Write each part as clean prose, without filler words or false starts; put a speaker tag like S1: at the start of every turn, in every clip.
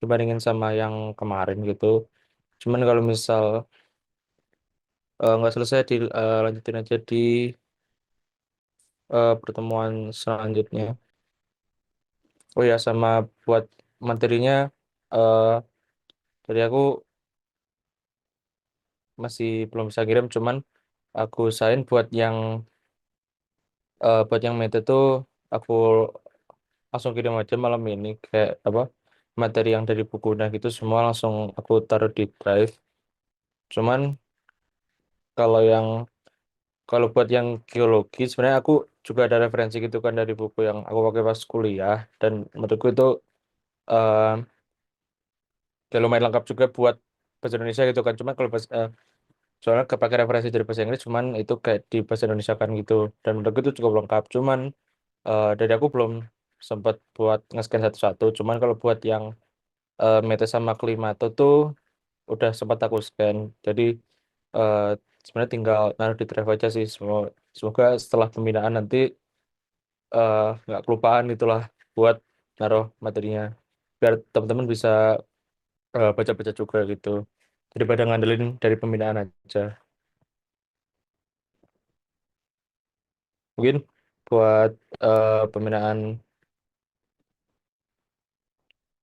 S1: dibandingin sama yang kemarin gitu. Cuman kalau misal nggak selesai dilanjutin aja di pertemuan selanjutnya. Oh ya, sama buat materinya eh dari aku masih belum bisa kirim, cuman aku usahain buat yang meta tuh aku langsung kirim aja malam ini, kayak apa, materi yang dari buku nah gitu semua langsung aku taruh di drive. Cuman kalau yang kalau buat yang geologi sebenarnya aku juga ada referensi gitu kan dari buku yang aku pakai pas kuliah, dan menurutku itu eh ya lumayan lengkap juga buat bahasa Indonesia gitu kan. Cuman kalau soalnya kepake referensi dari bahasa Inggris, cuman itu kayak di bahasa Indonesia kan gitu, dan menurutku itu cukup lengkap. Cuman dari aku belum sempat buat nge-scan satu-satu. Cuman kalau buat yang Meta sama Klimato tuh udah sempat aku scan. Jadi eh, sebenarnya tinggal naruh di drive aja sih. Semoga setelah pembinaan nanti nggak kelupaan itulah buat naruh materinya, biar teman-teman bisa baca-baca juga gitu, daripada ngandelin dari pembinaan aja. Mungkin buat pembinaan,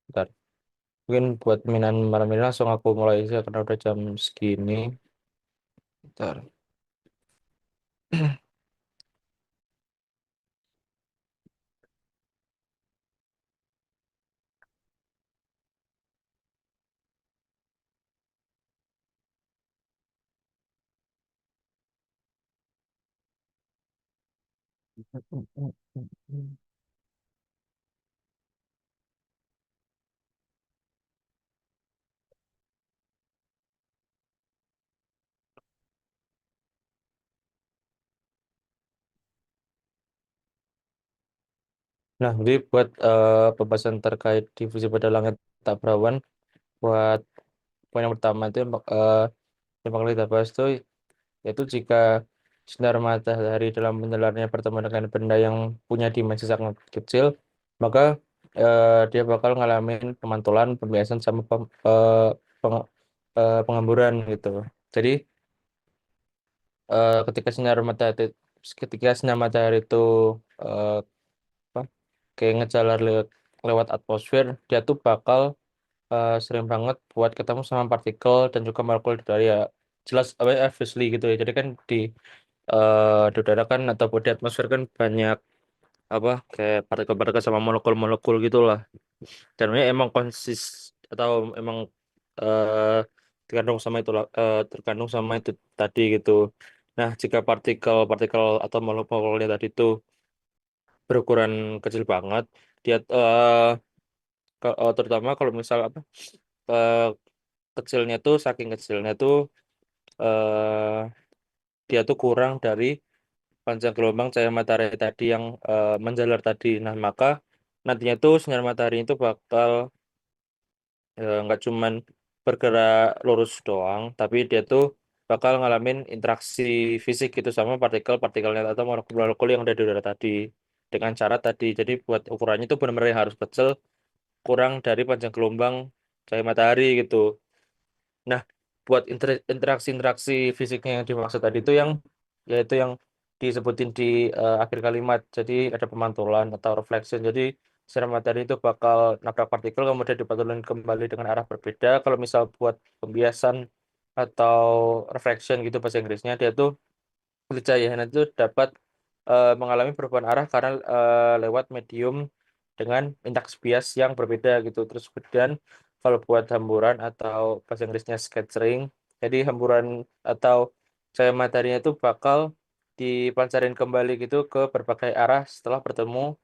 S1: bentar. Mungkin buat pembinaan malam ini langsung aku mulai aja karena udah jam segini. Bentar. Nah, jadi buat pembahasan terkait difusi pada langit tak berawan, buat poin yang pertama itu yang bakal kita bahas tuh, yaitu jika sinar matahari dalam menyelarnya bertemu dengan benda yang punya dimensi sangat kecil, maka dia bakal ngalamin pemantulan, pembiasan, sama pengemburan gitu. Jadi ketika sinar matahari itu eh, apa, kayak ngejalar lewat atmosfer, dia tuh bakal sering banget buat ketemu sama partikel dan juga molekul di udara ya. Jelas apa ya, obviously gitu ya. Jadi kan di udara kan atau di atmosfer kan banyak apa, kayak partikel-partikel sama molekul-molekul gitulah. Dan ini emang atau emang eh tergantung sama itu tadi gitu. Nah, jika partikel-partikel atau molekul-molekulnya tadi itu berukuran kecil banget, dia terutama kalau misal apa, eh, kecilnya tuh saking kecilnya tuh eh dia tuh kurang dari panjang gelombang cahaya matahari tadi yang menjalar tadi. Nah, maka nantinya tuh sinar matahari itu bakal nggak cuman bergerak lurus doang, tapi dia tuh bakal ngalamin interaksi fisik gitu sama partikel-partikelnya atau molekul-molekul yang ada di udara tadi, dengan cara tadi. Jadi buat ukurannya itu benar-benar harus kecil, kurang dari panjang gelombang cahaya matahari gitu. Nah, buat interaksi-interaksi fisiknya yang dimaksud tadi itu yaitu yang disebutin di akhir kalimat. Jadi ada pemantulan atau reflection. Jadi sinar matahari itu bakal nabrak partikel kemudian dipantulkan kembali dengan arah berbeda. Kalau misal buat pembiasan atau reflection gitu bahasa Inggrisnya, dia tuh cahaya itu dapat mengalami perubahan arah karena lewat medium dengan indeks bias yang berbeda gitu. Terus kemudian kalau buat hamburan atau bahasa Inggrisnya scattering, jadi hamburan atau cahaya mataharinya itu bakal dipancarin kembali gitu ke berbagai arah setelah bertemu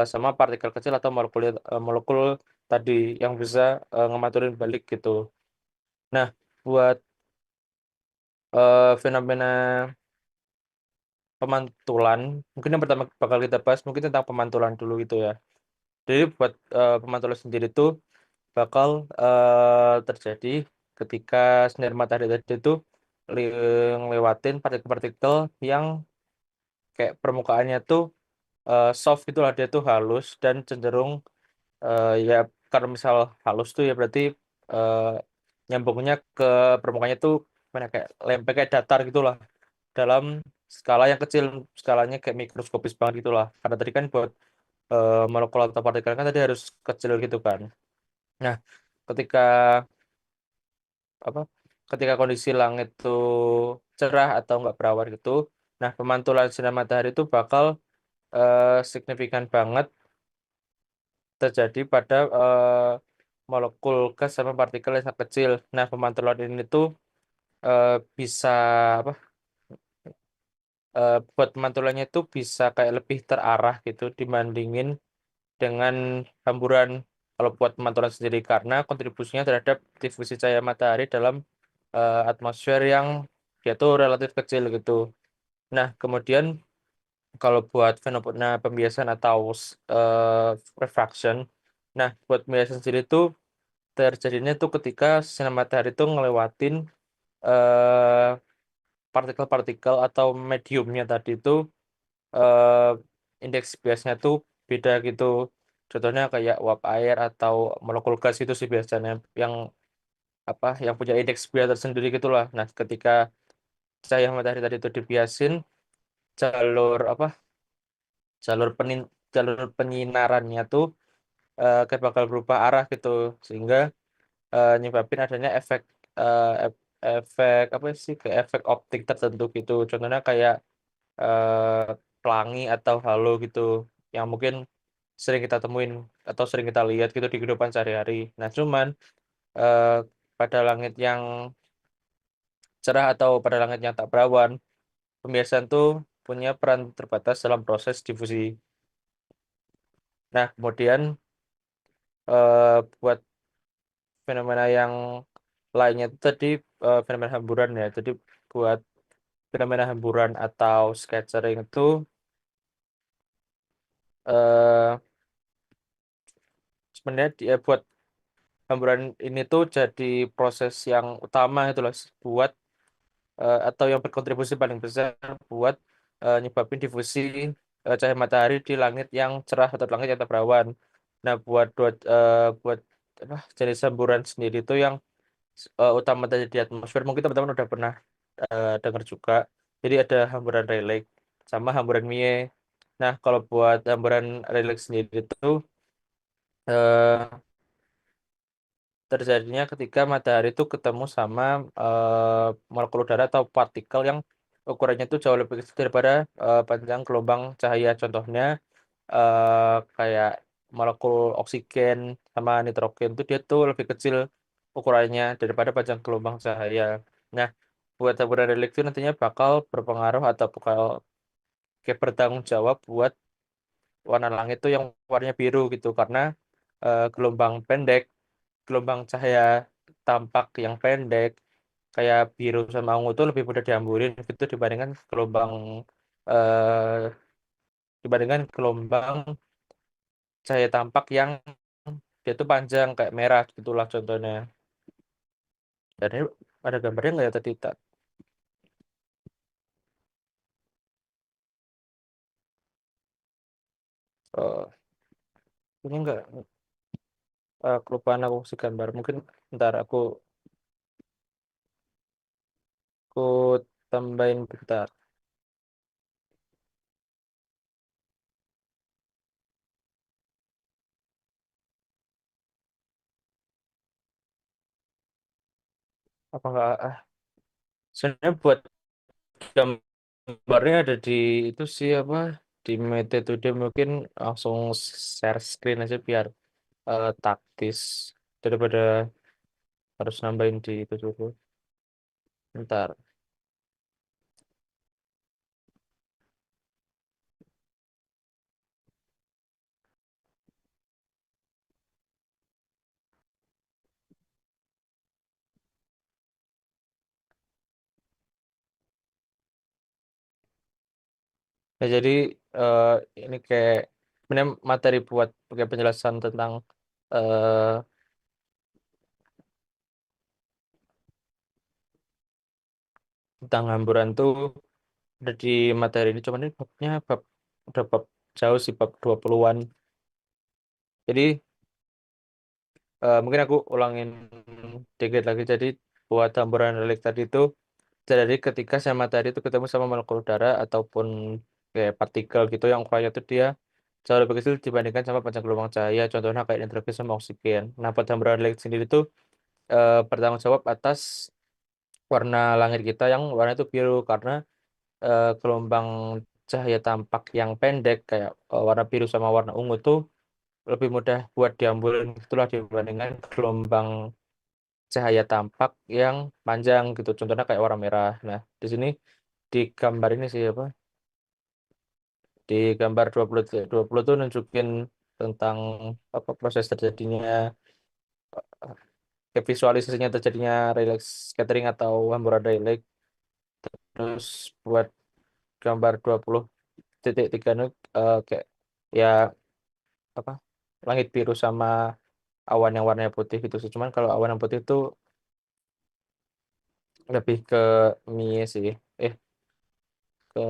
S1: sama partikel kecil atau molekul tadi yang bisa ngematurin balik gitu. Nah, buat fenomena pemantulan, mungkin yang pertama bakal kita bahas mungkin tentang pemantulan dulu gitu ya. Jadi buat pemantulan sendiri itu bakal terjadi ketika sinar matahari tadi itu li- ngelewatin partikel-partikel yang kayak permukaannya tuh soft gitu lah, dia tuh halus dan cenderung ya kalau misal halus tuh ya berarti eh, nyambungnya ke permukaannya tuh mana kayak lempeng kayak datar gitulah dalam skala yang kecil, skalanya kayak mikroskopis banget gitulah. Karena tadi kan buat molekul atau partikel kan tadi harus kecil gitu kan. Nah, ketika apa? Ketika kondisi langit tuh cerah atau nggak berawan gitu, nah pemantulan sinar matahari itu bakal signifikan banget terjadi pada molekul gas sama partikel yang sangat kecil. Nah, pemantulan ini tuh eh, bisa apa? Buat pemantulannya itu bisa kayak lebih terarah gitu dibandingin dengan hamburan kalau buat pemantulan sendiri karena kontribusinya terhadap difusi cahaya matahari dalam atmosfer yang dia tuh relatif kecil gitu. Nah, kemudian kalau buat fenomena pembiasan atau refraction, nah buat pembiasan sendiri tuh terjadinya tuh ketika sinar matahari itu ngelewatin eh, partikel-partikel atau mediumnya tadi itu eh, indeks biasnya tuh beda gitu. Contohnya kayak uap air atau molekul gas itu sih biasanya yang yang punya indeks bias tersendiri gitulah. Nah, ketika cahaya matahari tadi itu dibiasin jalur jalur penin jalur penyinarannya tuh kayak bakal berubah arah gitu sehingga nyebabin adanya efek apa sih kayak efek optik tertentu gitu. Contohnya kayak pelangi atau halo gitu yang mungkin sering kita temuin atau sering kita lihat gitu di kehidupan sehari-hari. Nah, cuman eh, pada langit yang cerah atau pada langit yang tak berawan, pembiasaan tuh punya peran terbatas dalam proses difusi. Nah, kemudian buat fenomena yang lainnya itu tadi fenomena hamburan ya. Jadi buat fenomena hamburan atau scattering itu eh, sebenarnya dia buat hamburan ini tuh jadi proses yang utama itu loh buat atau yang berkontribusi paling besar buat nyebabin difusi cahaya matahari di langit yang cerah atau langit yang tak berawan. Nah, buat apa, jenis hamburan sendiri itu yang utama terjadi di atmosfer mungkin teman-teman udah pernah dengar juga. Jadi ada hamburan Rayleigh sama hamburan Mie. Nah, kalau buat hamburan Rayleigh sendiri itu eh, terjadinya ketika matahari itu ketemu sama molekul udara atau partikel yang ukurannya itu jauh lebih kecil daripada panjang gelombang cahaya. Contohnya kayak molekul oksigen sama nitrogen itu dia tuh lebih kecil ukurannya daripada panjang gelombang cahaya. Nah, buat taburan relief itu nantinya bakal berpengaruh atau bakal kayak bertanggung jawab buat warna langit itu yang warnanya biru gitu karena gelombang pendek, gelombang cahaya tampak yang pendek kayak biru sama ungu itu lebih mudah dihamburin gitu eh, dibandingkan gelombang cahaya tampak yang dia tuh panjang kayak merah gitulah contohnya. Dan ini ada gambarnya nggak ya tadi tak? Eh, ini enggak kelupaan aku kasih gambar. Mungkin ntar aku tambahin bentar. Apa enggak? Sebenarnya buat gambarnya ada di itu sih apa di Metode mungkin langsung share screen aja biar taktis daripada harus nambahin di itu dulu. Ntar. Nah, jadi eh, ini kayak sebenarnya materi buat pakai penjelasan eh, tentang hamburan tuh ada di materi ini. Cuman ini babnya udah bab jauh sih bab 20-an. Jadi Mungkin aku ulangin dikit lagi. Jadi buat hamburan relik tadi itu, jadi ketika sama matahari itu ketemu sama molekul udara ataupun kayak partikel gitu yang ukurannya itu dia jauh lebih kecil dibandingkan sama panjang gelombang cahaya. Contohnya kayak nitrogen sama oksigen. Nah, buat hamburan relik sendiri itu bertanggung jawab atas warna langit kita yang warna itu biru karena gelombang cahaya tampak yang pendek kayak warna biru sama warna ungu tuh lebih mudah buat diambil itulah dibandingkan gelombang cahaya tampak yang panjang gitu. Contohnya kayak warna merah. Nah, di sini di gambar ini sih apa? Di gambar 20 tuh nunjukin tentang apa proses terjadinya visualisasinya terjadinya relay scattering atau hamburan relay. Terus buat gambar 20.3 itu kayak ya apa? Langit biru sama awan yang warnanya putih gitu sih. Cuman kalau awan yang putih itu lebih ke mie sih. Eh ke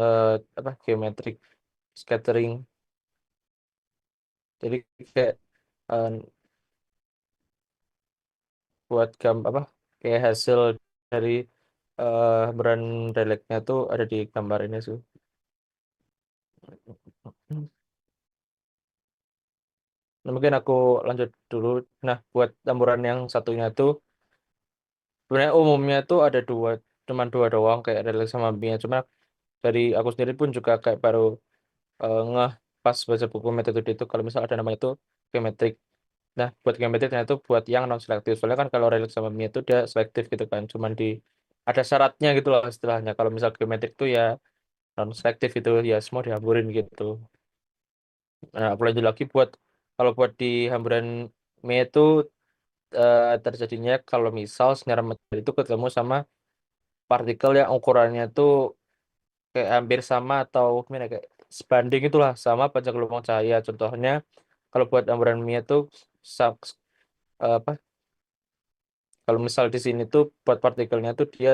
S1: apa? Geometric scattering. Jadi kayak eh, buat apa? Kayak hasil dari brand reliknya tuh ada di gambar ini sih. Nah, mungkin aku lanjut dulu. Nah, buat campuran yang satunya tuh sebenarnya umumnya tuh ada dua, cuman dua doang kayak relik sama mie. Cuma dari aku sendiri pun juga kayak baru ngeh pas baca buku metode itu kalau misal ada namanya itu geometrik. Nah, buat geometrik itu buat yang non selektif. Soalnya kan kalau relik sama mie itu dia selektif gitu kan, cuman di ada syaratnya gitu loh istilahnya. Kalau misal geometrik tuh ya non selektif itu ya semua dihamburin gitu. Nah, aku lanjut lagi buat kalau buat di hamburan mie itu terjadinya kalau misal sinar matahari itu ketemu sama partikel yang ukurannya tuh kayak hampir sama atau gimana kayak sebanding itulah sama panjang gelombang cahaya. Contohnya kalau buat hamburan mie itu sa- apa? Kalau misal di sini tuh buat partikelnya tuh dia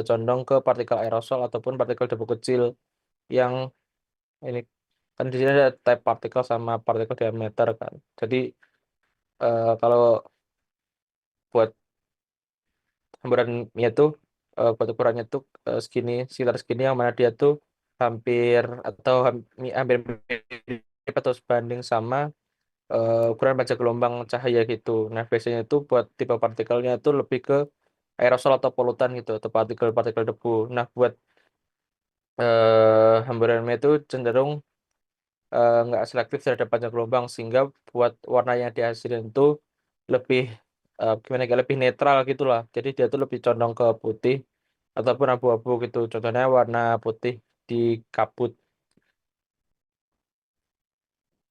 S1: condong ke partikel aerosol ataupun partikel debu kecil yang ini kan di sini ada type partikel sama partikel diameter kan. Jadi kalau buat hamburan mie tuh buat ukurannya tuh segini sekitar segini yang mana dia tuh hampir atau hampir mirip atau sebanding sama ukuran panjang gelombang cahaya gitu. Nah, biasanya itu buat tipe partikelnya itu lebih ke aerosol atau polutan gitu atau partikel-partikel debu. Nah, buat hamburan mie itu cenderung nggak selektif terhadap panjang gelombang sehingga buat warna yang dihasilkan itu lebih gimana ya, lebih netral gitulah. Jadi dia tuh lebih condong ke putih ataupun abu-abu gitu. Contohnya warna putih di kabut.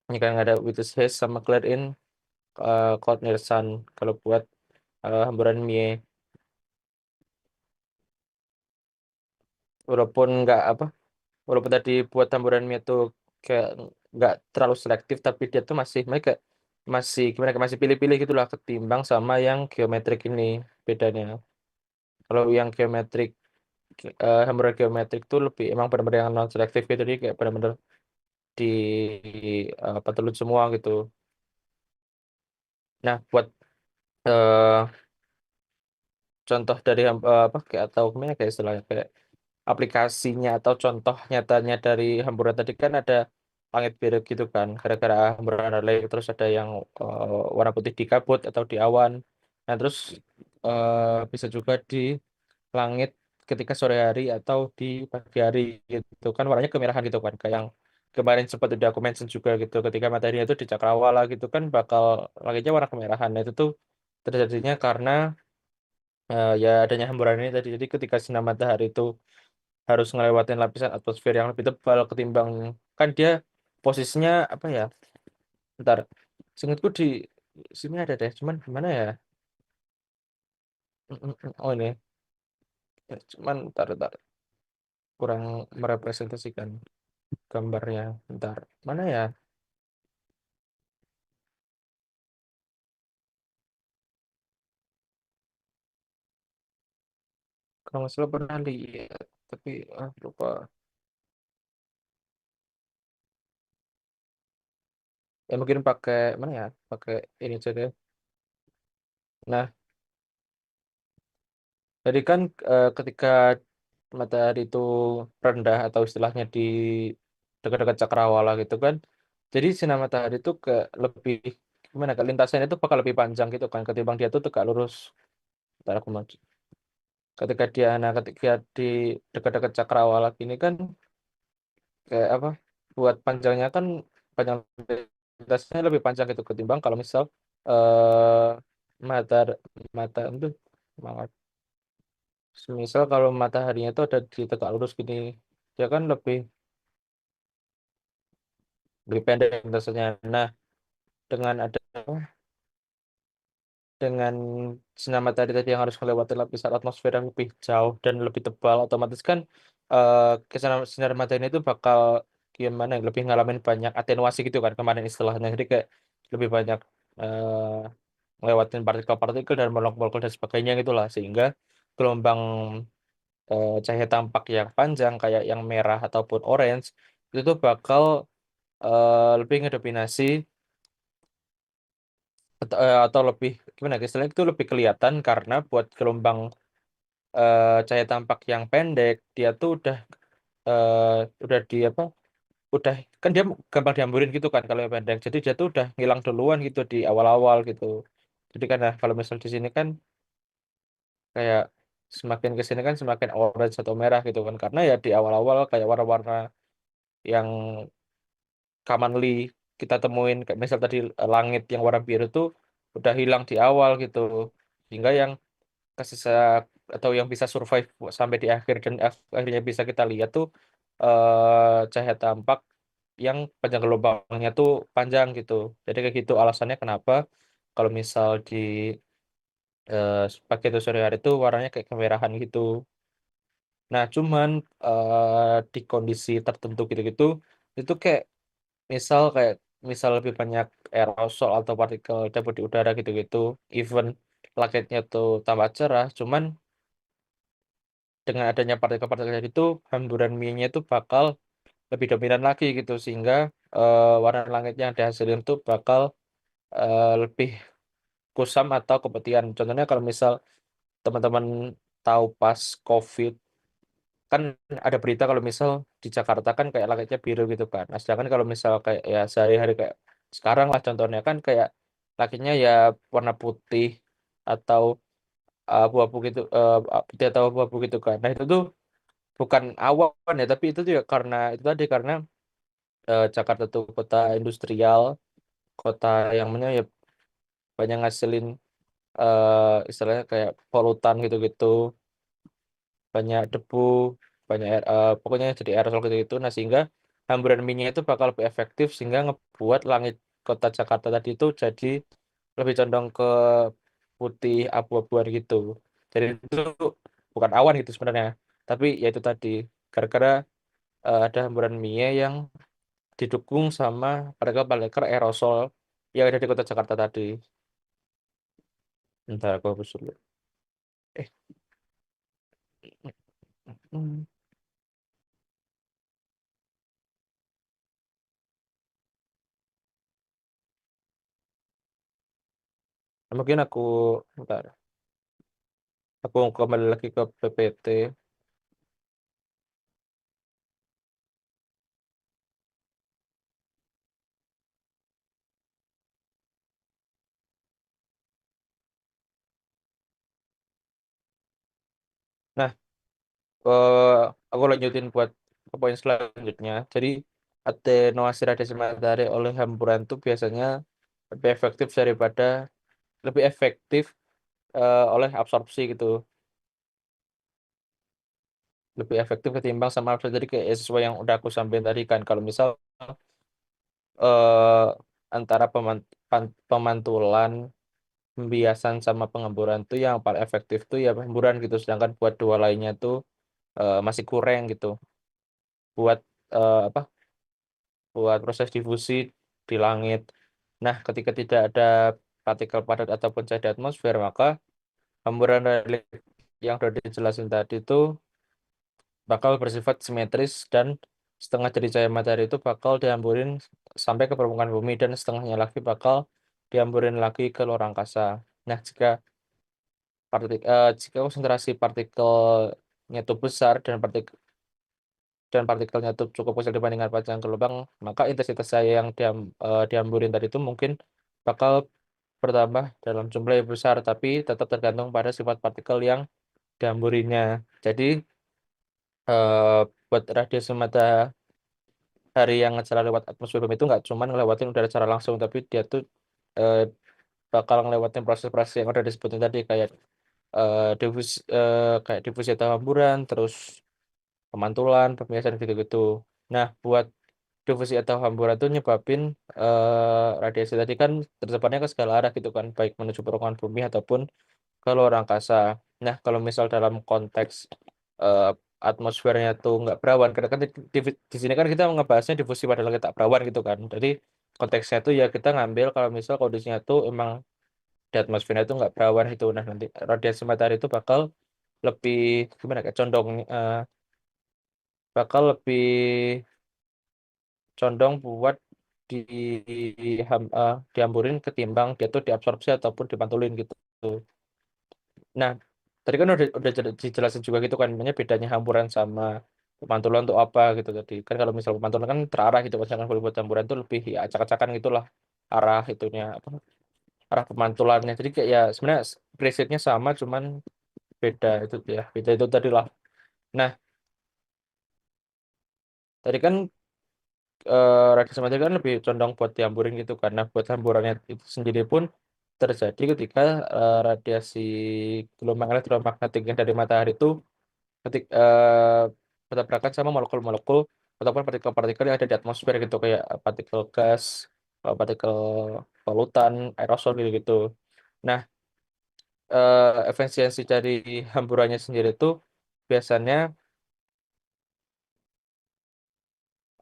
S1: Ini kan ada Witches Haze sama Clear In Cloud Near Sun kalau buat hamburan mie. Walaupun nggak apa, walaupun tadi buat hamburan mie itu kayak nggak terlalu selektif, tapi dia tuh masih mereka masih gimana kayak masih pilih-pilih gitulah ketimbang sama yang geometrik ini bedanya. Kalau yang geometrik hamburan geometrik tuh lebih emang benar-benar yang non selektif gitu jadi kayak benar-benar di petelut semua gitu. Nah, buat eh, contoh dari apa kayak atau gimana kayak istilahnya kayak aplikasinya atau contoh nyatanya dari hamburan tadi kan ada langit biru gitu kan gara-gara hamburan relay terus ada yang warna putih di kabut atau di awan. Nah, terus bisa juga di langit ketika sore hari atau di pagi hari gitu kan warnanya kemerahan gitu kan kayak yang kemarin sempat udah aku mention juga gitu ketika matahari itu di cakrawala gitu kan bakal langitnya warna kemerahan. Nah, itu tuh terjadinya karena ya adanya hamburan ini tadi. Jadi ketika sinar matahari itu harus ngelewatin lapisan atmosfer yang lebih tebal ketimbang kan dia posisinya apa ya? Bentar, seingatku di sini ada deh, cuman gimana ya? Oh ini, ya, cuman bentar, kurang merepresentasikan gambarnya. Bentar, mana ya? Kalau nggak salah pernah lihat, tapi lupa. Ya mungkin pakai mana ya? Pakai ini aja deh. Nah, jadi kan ketika matahari itu rendah atau istilahnya di dekat-dekat cakrawala gitu kan, jadi sinar matahari itu ke lebih gimana? Ke lintasannya itu bakal lebih panjang gitu kan, ketimbang dia tuh tegak lurus. Ntar aku mau ketika di dekat-dekat cakrawala gini kan kayak apa? Buat panjangnya kan panjang lintasannya lebih panjang gitu ketimbang kalau misal eh mata mata itu misal kalau mataharinya itu ada di tegak lurus gini, dia kan lebih pendek biasanya. Nah, dengan ada dengan sinar matahari tadi yang harus melewati lapisan atmosfer yang lebih jauh dan lebih tebal, otomatis kan sinar matahari itu bakal gimana ya, lebih ngalamin banyak atenuasi gitu kan kemarin istilahnya. Jadi kayak lebih banyak ngelewatin partikel-partikel dan molekul-molekul dan sebagainya gitulah, sehingga gelombang cahaya tampak yang panjang kayak yang merah ataupun orange itu tuh bakal lebih ngedominasi atau lebih gimana ya, istilahnya itu lebih kelihatan karena buat gelombang cahaya tampak yang pendek dia tuh udah di apa udah kan dia gampang dihamburin gitu kan kalau yang pendek, jadi dia tuh udah ngilang duluan gitu di awal-awal gitu. Jadi kan nah, kalau misal di sini kan kayak semakin ke sini kan semakin orange atau merah gitu kan, karena ya di awal-awal kayak warna-warna yang commonly kita temuin kayak misal tadi langit yang warna biru tuh udah hilang di awal gitu, sehingga yang kesisa atau yang bisa survive sampai di akhir dan akhirnya bisa kita lihat tuh cahaya tampak yang panjang gelombangnya tuh panjang gitu. Jadi kayak gitu alasannya kenapa kalau misal di pagi atau sore hari itu warnanya kayak kemerahan gitu. Nah, cuman di kondisi tertentu gitu-gitu itu kayak kayak misal lebih banyak aerosol atau partikel debu di udara gitu-gitu, even langitnya tuh tambah cerah, cuman dengan adanya partikel-partikel itu hamburan minyak itu bakal lebih dominan lagi gitu, sehingga warna langit yang dihasilkan tuh bakal lebih kusam atau keputihan. Contohnya kalau misal teman-teman tahu pas COVID kan ada berita kalau misal di Jakarta kan kayak langitnya biru gitu kan. Nah, sedangkan kalau misal kayak ya sehari-hari kayak sekarang lah contohnya kan kayak langitnya ya warna putih atau abu-abu gitu, putih atau abu-abu gitu kan. Nah, itu tuh bukan awan ya, tapi itu tuh ya karena itu tadi karena Jakarta tuh kota industrial, kota yang mana ya banyak ngasilin istilahnya kayak polutan gitu-gitu, banyak debu, banyak pokoknya jadi aerosol gitu-gitu. Nah, sehingga hamburan minyak itu bakal lebih efektif sehingga ngebuat langit kota Jakarta tadi itu jadi lebih condong ke putih abu-abuan gitu. Jadi itu bukan awan gitu sebenarnya, tapi ya itu tadi gara-gara ada hamburan minyak yang didukung sama partikel-partikel aerosol yang ada di kota Jakarta tadi. Ntar aku hapus dulu. Eh, hmm. Mungkin ntar, aku kembali lagi ke PPT. Nah, eh, aku lanjutin buat ke poin selanjutnya. Jadi, atenuasi radiasi matahari oleh hamburan itu biasanya lebih efektif daripada lebih efektif oleh absorpsi gitu. Lebih efektif ketimbang sama absorpsi. Jadi kayak sesuai yang udah aku sampaikan tadi kan. Kalau misal eh, antara pemantulan, pembiasan sama pengemburan tuh yang paling efektif tuh ya pemburuan gitu, sedangkan buat dua lainnya tuh masih kurang gitu buat apa buat proses difusi di langit. Nah, ketika tidak ada partikel padat ataupun cahaya di atmosfer, maka hamburan yang sudah dijelasin tadi itu bakal bersifat simetris, dan setengah dari cahaya matahari itu bakal dihamburin sampai ke permukaan bumi dan setengahnya lagi bakal dihamburin lagi ke luar angkasa. Nah, jika jika konsentrasi partikelnya itu besar dan partikelnya itu cukup kecil dibandingkan panjang gelombang, maka intensitas cahaya yang dihamburin tadi itu mungkin bakal bertambah dalam jumlah yang besar, tapi tetap tergantung pada sifat partikel yang dihamburinya. Jadi buat radiasi matahari yang ngejar lewat atmosfer bumi itu nggak cuma ngelewatin udara secara langsung, tapi dia tuh eh, bakal ngelewatin proses-proses yang udah disebutin tadi kayak kayak difusi atau hamburan, terus pemantulan, pembiasan gitu-gitu. Nah, buat difusi atau hamburan itu nyebabin radiasi tadi kan tersebarnya ke segala arah gitu kan, baik menuju permukaan bumi ataupun ke luar angkasa. Nah, kalau misal dalam konteks eh, atmosfernya tuh nggak berawan, karena kan di sini kan kita ngebahasnya difusi padahal kita berawan gitu kan. Jadi konteksnya tuh ya kita ngambil kalau misal kondisinya tuh emang di atmosfernya itu nggak berawan itu, nah nanti radiasi matahari itu lebih gimana kayak bakal lebih condong buat di, dihamburin ketimbang dia tuh diabsorpsi ataupun dipantulin gitu. Nah, tadi kan udah dijelasin juga gitu kan, namanya bedanya hamburan sama pemantulan untuk apa gitu tadi. Kan kalau misal pemantulan kan terarah gitu, misalkan kalau buat hamburan tuh lebih ya acak-acakan gitulah arah itunya apa arah pemantulannya. Jadi kayak ya sebenarnya prinsipnya sama, cuman beda itu ya, beda itu tadi lah. Nah, tadi kan radiasi matahari kan lebih condong buat dihamburin gitu karena buat hamburannya itu sendiri pun terjadi ketika radiasi gelombang elektromagnetik yang dari matahari itu bertabrakan sama molekul-molekul ataupun partikel-partikel yang ada di atmosfer gitu kayak partikel gas, partikel polutan, aerosol gitu gitu. Nah, efisiensi dari hamburannya sendiri itu biasanya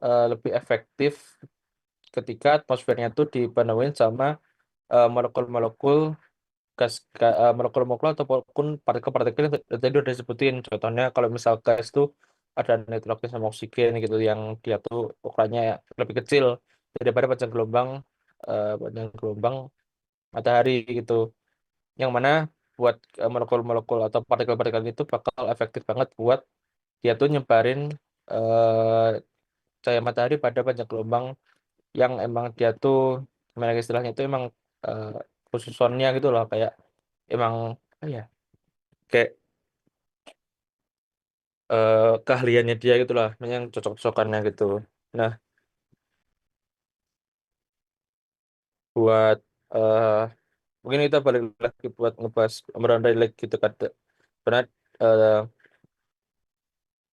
S1: lebih efektif ketika atmosfernya tuh dipenuhi sama molekul-molekul molekul-molekul ataupun partikel-partikel yang tadi udah disebutin. Contohnya kalau misal gas tuh ada nitrogen sama oksigen gitu yang dia tuh ukurannya lebih kecil daripada panjang gelombang matahari gitu. Yang mana buat molekul-molekul atau partikel-partikel itu bakal efektif banget buat dia tuh nyebarin eh, cahaya matahari pada panjang gelombang yang emang dia tuh gimana ya istilahnya itu emang eh, khususnya gitu loh kayak emang apa ya kayak keahliannya dia gitu lah yang cocok-cocokannya gitu. Nah, buat eh mungkin kita balik lagi buat ngebahas Miranda Lake gitu kan. Karena eh,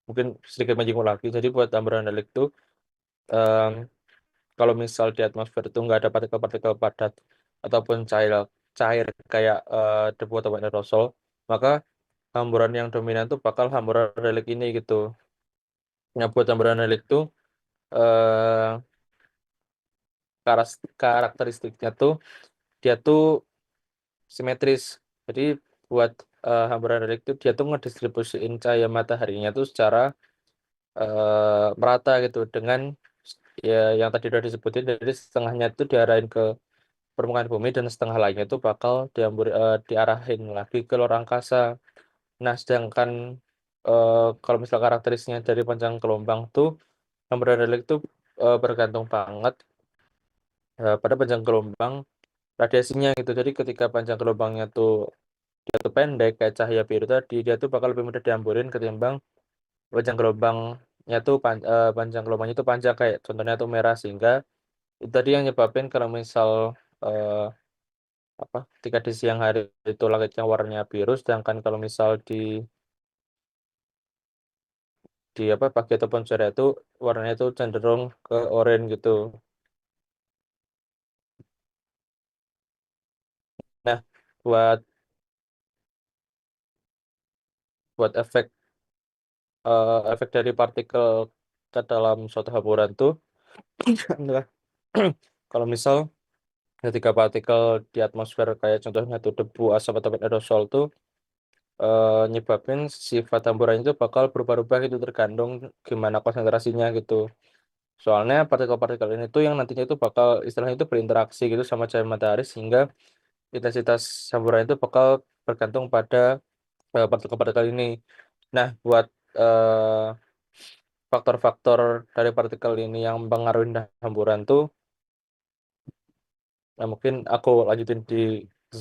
S1: mungkin sedikit menyinggung lagi. Jadi buat Miranda Lake itu em, kalau misal di atmosfer itu nggak ada partikel-partikel padat ataupun cair cair kayak debu atau aerosol, maka hamburan yang dominan tuh bakal hamburan relik ini gitu. Nah, buat hamburan relik tuh eh, karakteristiknya tuh dia tuh simetris. Jadi buat hamburan relik itu dia tuh ngedistribusiin cahaya mataharinya tuh secara merata gitu dengan ya yang tadi udah disebutin, jadi setengahnya itu diarahin ke permukaan bumi dan setengah lainnya itu bakal diarahin lagi ke luar angkasa. Nah, sedangkan kalau misal karakteristiknya dari panjang gelombang tuh hamburan relik tuh bergantung banget pada panjang gelombang radiasinya gitu. Jadi ketika panjang gelombangnya tuh dia tuh pendek kayak cahaya biru tadi, dia tuh bakal lebih mudah dihamburin ketimbang panjang gelombangnya tuh panjang gelombangnya itu panjang kayak contohnya tuh merah, sehingga itu tadi yang nyebabin kalau misal eh, apa ketika di siang hari itu langitnya warnanya biru, sedangkan kalau misal di apa pagi ataupun sore itu warnanya itu cenderung ke oranye gitu. Nah, buat buat efek dari partikel ke dalam suatu hamburan tuh adalah kalau misal ketika partikel di atmosfer kayak contohnya tuh debu, asap atau aerosol tuh nyebabin sifat hamburan itu bakal berubah-ubah gitu tergantung gimana konsentrasinya gitu. Soalnya partikel-partikel ini tuh yang nantinya itu bakal istilahnya itu berinteraksi gitu sama cahaya matahari, sehingga intensitas hamburan itu bakal bergantung pada partikel-partikel ini. Nah, buat eh, faktor-faktor dari partikel ini yang mempengaruhi hamburan tuh, nah mungkin aku lanjutin di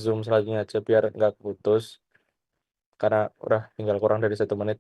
S1: Zoom selanjutnya aja biar nggak putus, karena udah tinggal kurang dari 1 menit.